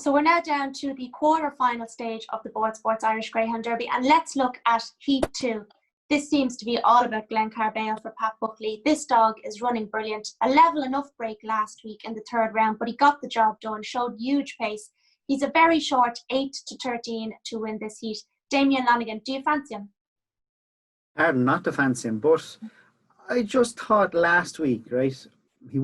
So we're now down to the quarter-final stage of the BoyleSports Irish Greyhound Derby, and let's look at Heat 2. This seems to be all about Glencar for Pat Buckley. This dog is running brilliant. A level enough break last week in the third round, but he got the job done, showed huge pace. He's a very short 8-13 to win this heat. Damien Lonergan, do you fancy him? Hard not to fancy him, but I just thought last week, right, he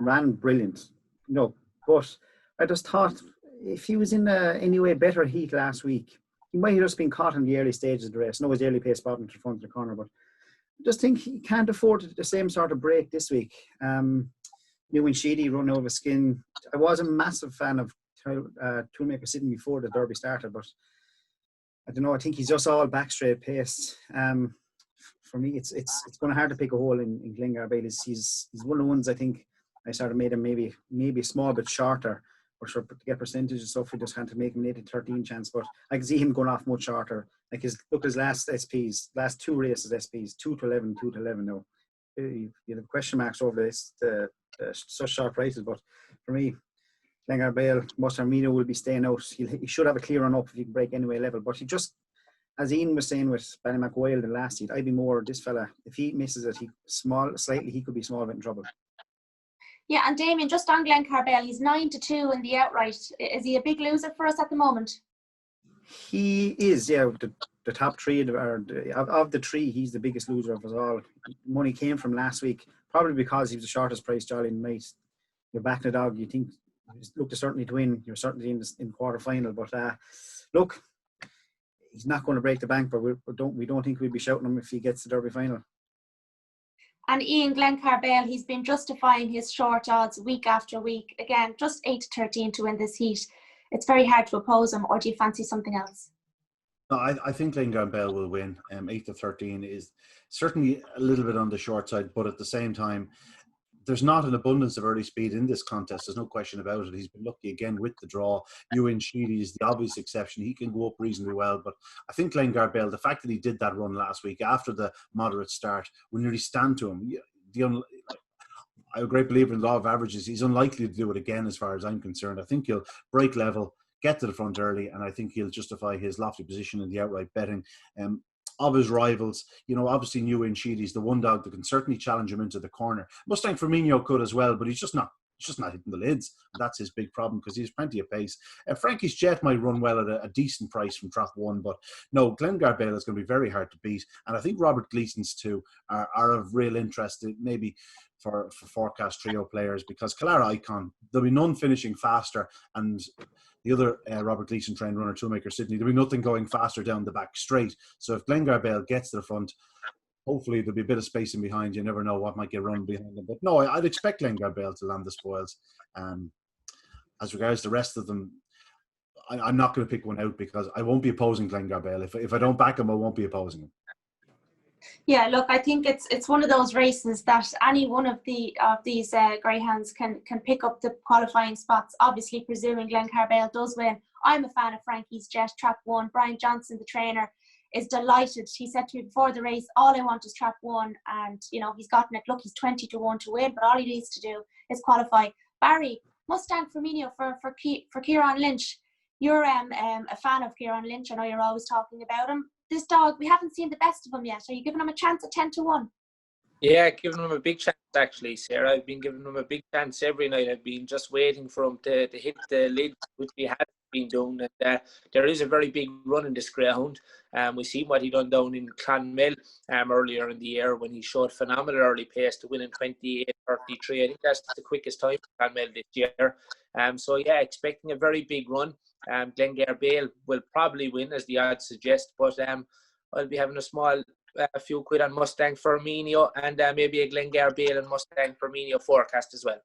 ran brilliant. But I just thought if he was in a anyway better heat last week, he might have just been caught in the early stages of the race. No, his early pace spot into the front of the corner, but I just think he can't afford the same sort of break this week. New Sheedy run over skin. I was a massive fan of Toolmaker Sydney before the Derby started, but I don't know. I think he's just all back straight pace. For me, it's going to hard to pick a hole in Glengar Bale. He's one of the ones I think I sort of made him maybe a small bit shorter, or sure to get percentage and stuff. We just had to make him an 8-13 chance, but I can see him going off much shorter. Like his last SPs, last two races SPs, 2-11, 2-11 now. You have question marks over this, such short prices, but for me, Glengar Bale, Mustarmino will be staying out. He should have a clear run up if he can break anyway level, but he just, as Ian was saying with Ballymac the last heat, I'd be more this fella. If he misses it, he could be small bit in trouble. Yeah, and Damien, just on Glencar Bale, he's 9-2 in the outright. Is he a big loser for us at the moment? He is, yeah. The top three, of the three, he's the biggest loser of us all. Money came from last week, probably because he was the shortest price jolly night. You're backing the dog, you think, look to certainly to win. You're certainly in quarter final, but look, he's not going to break the bank, but we don't think we'd be shouting him if he gets the Derby final. And Ian, Glencar Bale, he's been justifying his short odds week after week. Again, just 8-13 to win this heat. It's very hard to oppose him, or do you fancy something else? No, I think Glengar Bale will win. 8-13 is certainly a little bit on the short side, but at the same time, there's not an abundance of early speed in this contest. There's no question about it. He's been lucky again with the draw. Ewan Sheedy is the obvious exception. He can go up reasonably well, but I think Glengar Bale, the fact that he did that run last week after the moderate start, will nearly stand to him. I'm a great believer in the law of averages. He's unlikely to do it again as far as I'm concerned. I think he'll break level, get to the front early, and I think he'll justify his lofty position in the outright betting. Of his rivals, obviously Ewan Sheedy's the one dog that can certainly challenge him into the corner. Mustang Firmino could as well, but he's just not hitting the lids. That's his big problem because he has plenty of pace. Frankie's Jet might run well at a decent price from trap one, but no, Glengar Bale is going to be very hard to beat. And I think Robert Gleeson's two are of real interest, maybe for forecast trio players, because Calara Icon, there'll be none finishing faster, and the other Robert Gleeson trained runner, Toolmaker Sydney, there'll be nothing going faster down the back straight. So if Glengar Bale gets to the front, hopefully there'll be a bit of spacing behind. You never know what might get run behind them. But no, I'd expect Glengar Bale to land the spoils. As regards the rest of them, I'm not going to pick one out because I won't be opposing Glengar Bale. If I don't back him, I won't be opposing him. Yeah, look, I think it's one of those races that any one of these greyhounds can pick up the qualifying spots. Obviously, presuming Glencar Bale does win. I'm a fan of Frankie's Jet, trap one. Brian Johnson, the trainer, is delighted. He said to me before the race, all I want is trap one, and he's gotten it. Look, he's 20-1 to win, but all he needs to do is qualify. Barry, Mustang Firmino for Kieran Lynch. You're a fan of Kieran Lynch. I know you're always talking about him. This dog, we haven't seen the best of him yet. Are you giving him a chance at 10-1? Yeah, giving him a big chance actually, Sarah. I've been giving him a big chance every night. I've been just waiting for him to hit the lid, which he has been doing. And there is a very big run in this greyhound. We seen what he done down in Clonmel earlier in the year when he showed phenomenal early pace to win in 28:33. I think that's the quickest time for Clonmel this year. So yeah, expecting a very big run. Glengar Bale will probably win, as the odds suggest, but I'll be having a few quid on Mustang Firmino and maybe a Glengar Bale and Mustang Firmino forecast as well.